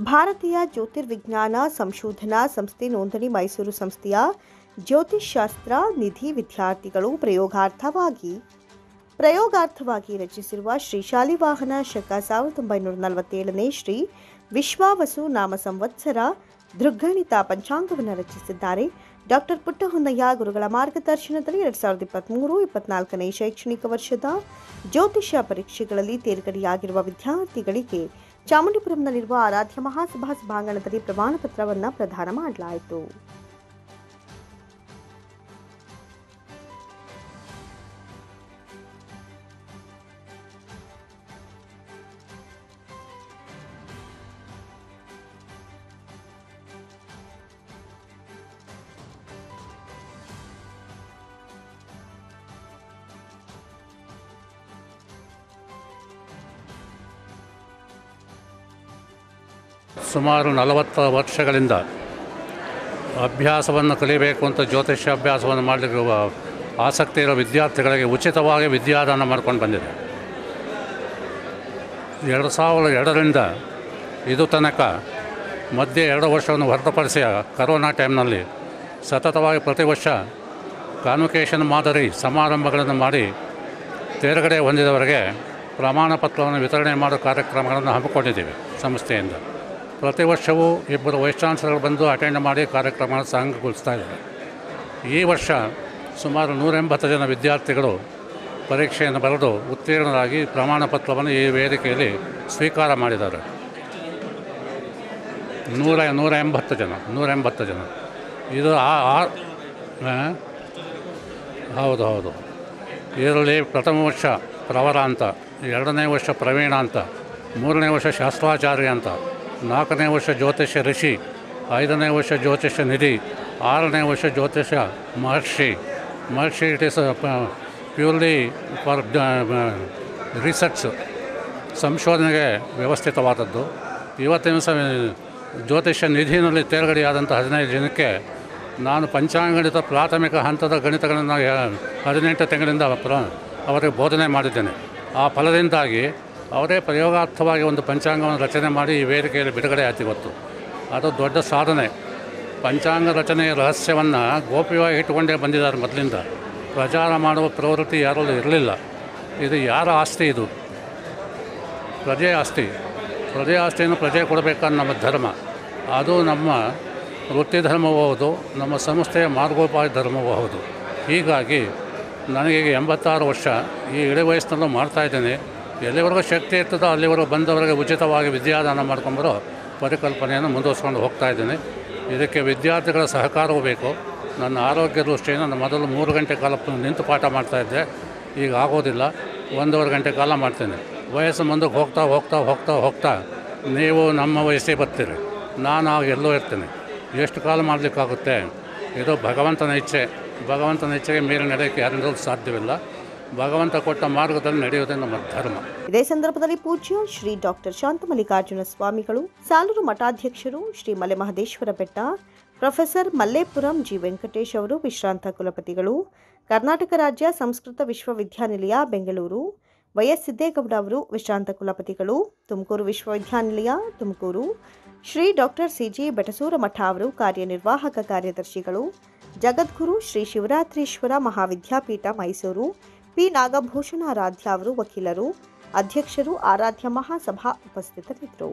ಭಾರತೀಯ ಜ್ಯೋತಿರ್ವಿಜ್ಞಾನ ಸಂಶೋಧನಾ ಸಂಸ್ಥೆ ನೋಂದಣಿ ಮೈಸೂರು ಸಂಸ್ಥೆಯ ಜ್ಯೋತಿಷ್ಶಾಸ್ತ್ರ ನಿಧಿ ವಿದ್ಯಾರ್ಥಿಗಳು ಪ್ರಯೋಗಾರ್ಥವಾಗಿ ರಚಿಸಿರುವ ಶ್ರೀ ಶಾಲಿವಾಹನ ಶಕ 1947ನೇ ಶ್ರೀ ವಿಶ್ವಾವಸು ನಾಮ ಸಂವತ್ಸರ ದೃಗ್ಗಣಿತ ಪಂಚಾಂಗವನ್ನು ರಚಿಸಿದ್ದಾರೆ. ಡಾಕ್ಟರ್ ಪುಟ್ಟಹೊನ್ನಯ್ಯ ಗುರುಗಳ ಮಾರ್ಗದರ್ಶನದಲ್ಲಿ 2023-24ನೇ ಶೈಕ್ಷಣಿಕ ವರ್ಷದ ಜ್ಯೋತಿಷ್ಯ ಪರೀಕ್ಷೆಗಳಲ್ಲಿ ತೇರ್ಗಡೆಯಾಗಿರುವ ವಿದ್ಯಾರ್ಥಿಗಳಿಗೆ ಚಾಮುಂಡಿಪುರಂನಲ್ಲಿರುವ ಆರಾಧ್ಯ ಮಹಾಸಭಾ ಸಭಾಂಗಣದಲ್ಲಿ ಪ್ರಮಾಣ ಪತ್ರವನ್ನು ಪ್ರದಾನ ಮಾಡಲಾಯಿತು. ಸುಮಾರು 40 ವರ್ಷಗಳಿಂದ ಅಭ್ಯಾಸವನ್ನು ಕಲಿಯಬೇಕು ಅಂತ ಜ್ಯೋತಿಷ್ಯ ಅಭ್ಯಾಸವನ್ನು ಮಾಡಲಿಕ್ಕೆ ಆಸಕ್ತಿ ಇರೋ ವಿದ್ಯಾರ್ಥಿಗಳಿಗೆ ಉಚಿತವಾಗಿ ವಿದ್ಯಾದಾನ ಮಾಡ್ಕೊಂಡು ಬಂದಿದೆ. 2002ರಿಂದ ಇದು ತನಕ ಮಧ್ಯೆ 2 ವರ್ಷವನ್ನು ಹೊರತುಪಡಿಸಿ ಕರೋನಾ ಟೈಮ್ನಲ್ಲಿ ಸತತವಾಗಿ ಪ್ರತಿ ವರ್ಷ ಕಾನ್ವೊಕೇಷನ್ ಮಾದರಿ ಸಮಾರಂಭಗಳನ್ನು ಮಾಡಿ ತೇರ್ಗಡೆ ಹೊಂದಿದವರಿಗೆ ಪ್ರಮಾಣ ಪತ್ರವನ್ನು ವಿತರಣೆ ಮಾಡೋ ಕಾರ್ಯಕ್ರಮಗಳನ್ನು ಹಮ್ಮಿಕೊಂಡಿದ್ದೀವಿ ಸಂಸ್ಥೆಯಿಂದ. ಪ್ರತಿ ವರ್ಷವೂ 2 ವೈಸ್ ಚಾನ್ಸಲರ್ಗಳು ಬಂದು ಅಟೆಂಡ್ ಮಾಡಿ ಕಾರ್ಯಕ್ರಮಗಳನ್ನು ಸಾಂಗಗೊಳಿಸ್ತಾ ಇದ್ದಾರೆ. ಈ ವರ್ಷ ಸುಮಾರು 180 ಜನ ವಿದ್ಯಾರ್ಥಿಗಳು ಪರೀಕ್ಷೆಯನ್ನು ಬರೆದು ಉತ್ತೀರ್ಣರಾಗಿ ಪ್ರಮಾಣ ಪತ್ರವನ್ನು ಈ ವೇದಿಕೆಯಲ್ಲಿ ಸ್ವೀಕಾರ ಮಾಡಿದ್ದಾರೆ. 180 ಜನ ಇದು ಹೌದು. ಇದರಲ್ಲಿ ಪ್ರಥಮ ವರ್ಷ ಪ್ರವರ ಅಂತ, 2ನೇ ವರ್ಷ ಪ್ರವೀಣ ಅಂತ, 3ನೇ ವರ್ಷ ಶಾಸ್ತ್ರಾಚಾರ್ಯ ಅಂತ, 4ನೇ ವರ್ಷ ಜ್ಯೋತಿಷ್ಯ ಋಷಿ, 5ನೇ ವರ್ಷ ಜ್ಯೋತಿಷ್ಯ ನಿಧಿ, 6ನೇ ವರ್ಷ ಜ್ಯೋತಿಷ್ಯ ಮಹರ್ಷಿ. It is purely for research, ಸಂಶೋಧನೆಗೆ ವ್ಯವಸ್ಥಿತವಾದದ್ದು. ಇವತ್ತಿನ ಜ್ಯೋತಿಷ್ಯ ನಿಧಿನಲ್ಲಿ ತೇರ್ಗಡೆಯಾದಂಥ 15 ಜನಕ್ಕೆ ನಾನು ಪಂಚಾಂಗಣಿತ ಪ್ರಾಥಮಿಕ ಹಂತದ ಗಣಿತಗಳನ್ನು 18 ತಿಂಗಳಿಂದ ಅವರಿಗೆ ಬೋಧನೆ ಮಾಡಿದ್ದೇನೆ. ಆ ಫಲದಿಂದಾಗಿ ಅವರೇ ಪ್ರಯೋಗಾರ್ಥವಾಗಿ ಒಂದು ಪಂಚಾಂಗವನ್ನು ರಚನೆ ಮಾಡಿ ಈ ವೇದಿಕೆಯಲ್ಲಿ ಬಿಡುಗಡೆ ಆಯ್ತು. ಇವತ್ತು ಅದು ದೊಡ್ಡ ಸಾಧನೆ. ಪಂಚಾಂಗ ರಚನೆಯ ರಹಸ್ಯವನ್ನು ಗೋಪ್ಯವಾಗಿ ಇಟ್ಟುಕೊಂಡೇ ಬಂದಿದ್ದಾರೆ. ಮೊದಲಿಂದ ಪ್ರಚಾರ ಮಾಡುವ ಪ್ರವೃತ್ತಿ ಯಾರಲ್ಲೂ ಇರಲಿಲ್ಲ. ಇದು ಯಾರ ಆಸ್ತಿ? ಇದು ಪ್ರಜೆ ಆಸ್ತಿ. ಪ್ರಜೆ ಆಸ್ತಿಯನ್ನು ಪ್ರಜೆ ಕೊಡಬೇಕನ್ನೋ ನಮ್ಮ ಧರ್ಮ. ಅದು ನಮ್ಮ ವೃತ್ತಿ ಧರ್ಮವೂ ಹೌದು, ನಮ್ಮ ಸಂಸ್ಥೆಯ ಮಾರ್ಗೋಪಾಯ ಧರ್ಮವೂ ಹೌದು. ಹೀಗಾಗಿ ನನಗೆ 86 ವರ್ಷ, ಈ ಇಳಿ ವಯಸ್ಸಿನಲ್ಲೂ ಮಾಡ್ತಾಯಿದ್ದೇನೆ. ಎಲ್ಲಿವರೆಗೂ ಶಕ್ತಿ ಇರ್ತದೋ ಅಲ್ಲಿವರೆಗೂ ಬಂದವರಿಗೆ ಉಚಿತವಾಗಿ ವಿದ್ಯಾದಾನ ಮಾಡ್ಕೊಂಬರೋ ಪರಿಕಲ್ಪನೆಯನ್ನು ಮುಂದುವರಿಸ್ಕೊಂಡು ಹೋಗ್ತಾಯಿದ್ದೀನಿ. ಇದಕ್ಕೆ ವಿದ್ಯಾರ್ಥಿಗಳ ಸಹಕಾರವೂ ಬೇಕು. ನನ್ನ ಆರೋಗ್ಯ ದೃಷ್ಟಿಯಿಂದ ನಾನು ಮೊದಲು 3 ಗಂಟೆ ಕಾಲ ನಿಂತು ಪಾಠ ಮಾಡ್ತಾಯಿದ್ದೆ. ಈಗ ಆಗೋದಿಲ್ಲ, 1.5 ಗಂಟೆ ಕಾಲ ಮಾಡ್ತೇನೆ. ವಯಸ್ಸು ಮುಂದಕ್ಕೆ ಹೋಗ್ತಾ ನೀವು ನಮ್ಮ ವಯಸ್ಸೇ ಬರ್ತೀರಿ, ನಾನು ಆಗ ಎಲ್ಲೋ ಇರ್ತೇನೆ. ಎಷ್ಟು ಕಾಲ ಮಾಡಲಿಕ್ಕಾಗುತ್ತೆ? ಇದು ಭಗವಂತನ ಇಚ್ಛೆ. ಭಗವಂತನ ಇಚ್ಛೆಗೆ ಮೇಲೆ ನಡೆಯೋಕ್ಕೆ ಯಾರಿಂದಲೂ ಸಾಧ್ಯವಿಲ್ಲ. ಭಗವಂತ ಕೊಟ್ಟ ಮಾರ್ಗದಲ್ಲಿ ನಡೆಯುವುದೇ ನಮ್ಮ ಧರ್ಮ. ಇದೇ ಸಂದರ್ಭದಲ್ಲಿ ಪೂಜ್ಯ ಶ್ರೀ ಡಾಕ್ಟರ್ ಶಾಂತಮಲ್ಲಿಕಾರ್ಜುನ ಸ್ವಾಮಿಗಳು, ಸಾಲೂರು ಮಠಾಧ್ಯಕ್ಷರು ಶ್ರೀ ಮಲೆ ಮಹದೇಶ್ವರ ಬೆಟ್ಟ, ಪ್ರೊಫೆಸರ್ ಮಲ್ಲೇಪುರಂ ಜಿ ವೆಂಕಟೇಶ್ ಅವರು ವಿಶ್ರಾಂತ ಕುಲಪತಿಗಳು, ಕರ್ನಾಟಕ ರಾಜ್ಯ ಸಂಸ್ಕೃತ ವಿಶ್ವವಿದ್ಯಾನಿಲಯ ಬೆಂಗಳೂರು ವೈಎಸ್ ಸಿದ್ದೇಗೌಡ ಅವರು ವಿಶ್ರಾಂತ ಕುಲಪತಿಗಳು, ತುಮಕೂರು ವಿಶ್ವವಿದ್ಯಾನಿಲಯ ತುಮಕೂರು ಶ್ರೀ ಡಾಕ್ಟರ್ ಸಿಜಿ ಬೆಟಸೂರ ಮಠ ಅವರು ಕಾರ್ಯನಿರ್ವಾಹಕ ಕಾರ್ಯದರ್ಶಿಗಳು, ಜಗದ್ಗುರು ಶ್ರೀ ಶಿವರಾತ್ರೀಶ್ವರ ಮಹಾವಿದ್ಯಾಪೀಠ ಮೈಸೂರು ಪಿ ನಾಗಭೂಷಣಾರಾಧ್ಯ ಅವರು ವಕೀಲರು, ಅಧ್ಯಕ್ಷರು, ಆರಾಧ್ಯ ಮಹಾಸಭಾ ಉಪಸ್ಥಿತರಿದ್ದರು.